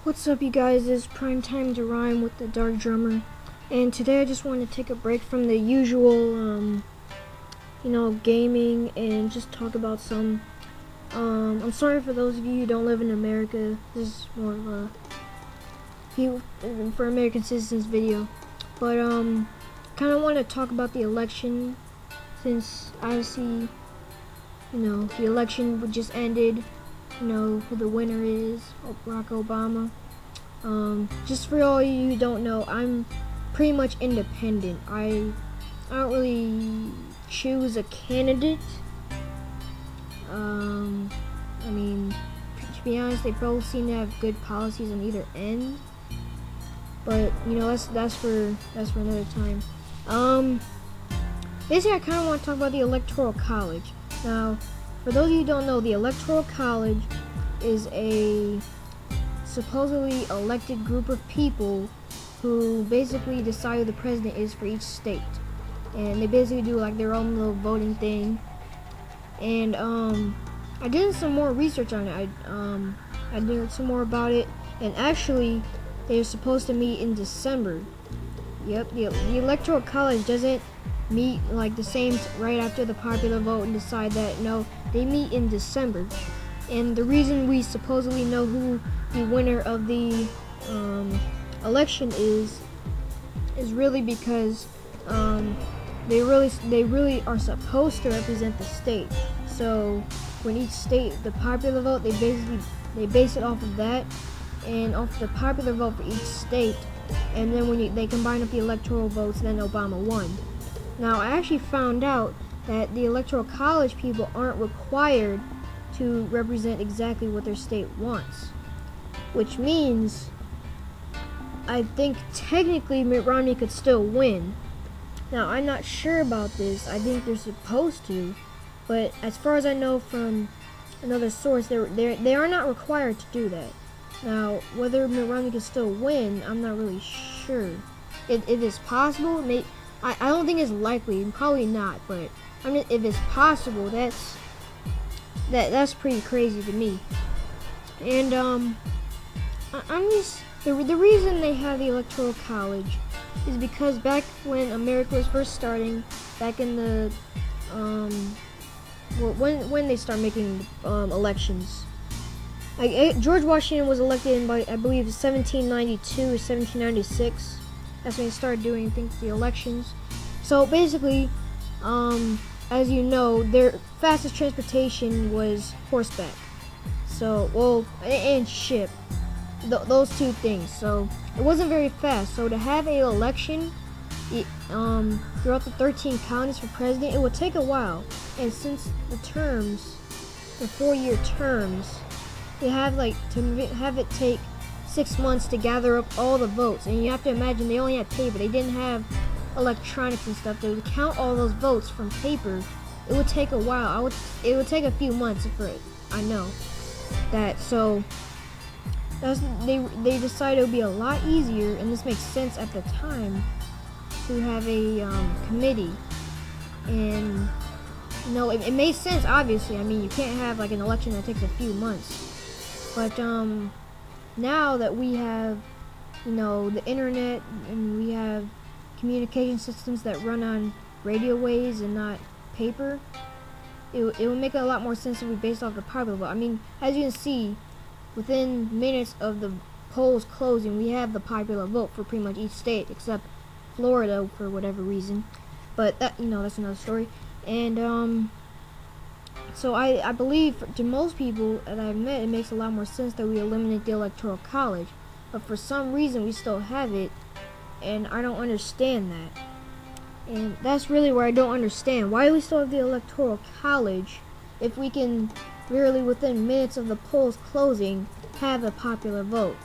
What's up, you guys? It's Prime Time to Rhyme with the Dark Drummer, and today I just want to take a break from the usual, gaming and just talk about some. I'm sorry for those of you who don't live in America. This is more of a for American citizens video, but kind of want to talk about the election since I see, the election just ended. Who the winner is, Barack Obama. Just for all you who don't know, I'm pretty much independent. I don't really choose a candidate. To be honest, they both seem to have good policies on either end. But that's for another time. Basically, I kind of want to talk about the Electoral College. Now, for those of you who don't know, the Electoral College is a supposedly elected group of people who basically decide who the president is for each state. And they basically do like their own little voting thing. And I did some more research on it. I did some more about it. And actually, they're supposed to meet in December. Yep, the Electoral College doesn't meet like the same right after the popular vote and decide that. No, they meet in December. And the reason we supposedly know who the winner of the election is really because they really are supposed to represent the state. So when each state, the popular vote, they base it off of that and off the popular vote for each state. And then when they combine up the electoral votes, then Obama won. Now, I actually found out that the Electoral College people aren't required to represent exactly what their state wants, which means I think technically Mitt Romney could still win. Now, I'm not sure about this. I think they're supposed to, but as far as I know from another source, they are not required to do that. Now, whether Mitt Romney can still win, I'm not really sure. If it's possible, I don't think it's likely, probably not, but if it's possible, that's pretty crazy to me. And I'm just the reason they have the Electoral College is because back when America was first starting, back in the when they start making elections, George Washington was elected in, I believe, 1792 or 1796. That's when they started doing, I think, the elections. So basically, as you know, their fastest transportation was horseback. So, and ship. Those two things. So it wasn't very fast. So to have an election throughout the 13 counties for president, it would take a while. And since the 4-year terms, they have to have it take 6 months to gather up all the votes. And you have to imagine they only had paper. They didn't have electronics and stuff. They would count all those votes from paper. It would take a while. It would take a few months for it. I know that. So they decided it would be a lot easier, and this makes sense at the time, to have a committee. And it made sense. Obviously, I mean, you can't have like an election that takes a few months. But now that we have, the internet, and we have communication systems that run on radio waves and not paper, it would make a lot more sense if we based off the popular vote. I mean, as you can see, within minutes of the polls closing, we have the popular vote for pretty much each state except Florida for whatever reason. But that, that's another story. And so I believe to most people that I've met, it makes a lot more sense that we eliminate the Electoral College. But for some reason, we still have it, and I don't understand that. And that's really where I don't understand. Why do we still have the Electoral College if we can really, within minutes of the polls closing, have a popular vote?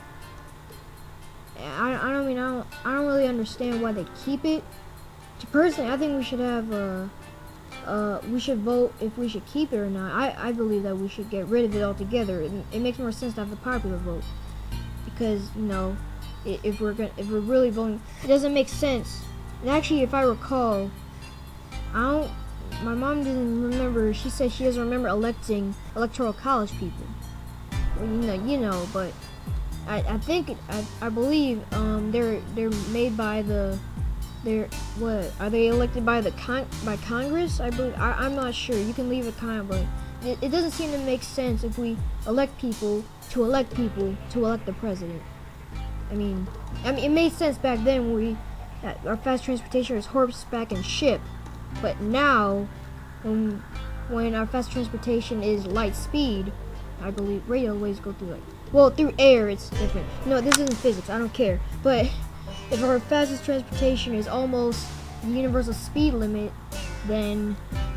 I don't really understand why they keep it. Personally, I think we should have we should vote if we should keep it or not. I believe that we should get rid of it altogether. It makes more sense to have the popular vote, because if we're really voting, it doesn't make sense. And actually, if I recall, my mom didn't remember. She said she doesn't remember electing Electoral College people. Well, but I think I believe they're made by they're what are they elected by by Congress? I believe I'm not sure. You can leave a comment, but it doesn't seem to make sense if we elect people to elect the president. I mean it made sense back then when our fast transportation was horseback and ship, but now when our fast transportation is light speed, I believe radio waves go through through air it's different. No, this isn't physics. I don't care. But if our fastest transportation is almost the universal speed limit, then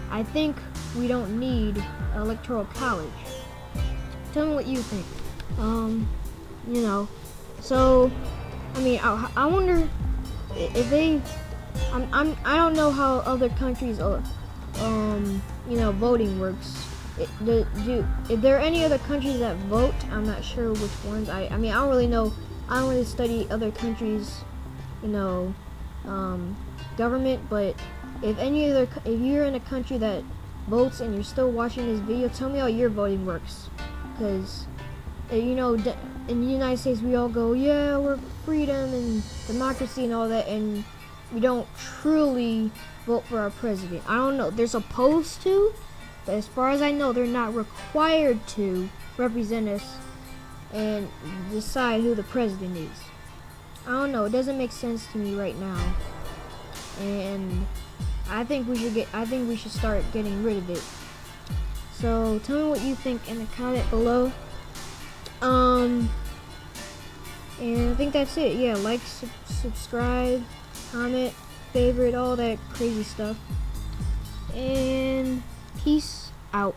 I think we don't need an electoral college. Tell me what you think. So I mean, I wonder if they. I don't know how other countries voting works. If there are any other countries that vote, I'm not sure which ones. I mean, I don't really know. I don't really study other countries, government. But if you're in a country that votes and you're still watching this video, tell me how your voting works. Because, in the United States, we all go, yeah, we're freedom and democracy and all that, and we don't truly vote for our president. I don't know. They're supposed to, but as far as I know, they're not required to represent us and decide who the president is. I don't know. It doesn't make sense to me right now, and I think we should start getting rid of it. So tell me what you think in the comment below. And I think that's it. Yeah, like, subscribe, comment, favorite, all that crazy stuff. And peace out.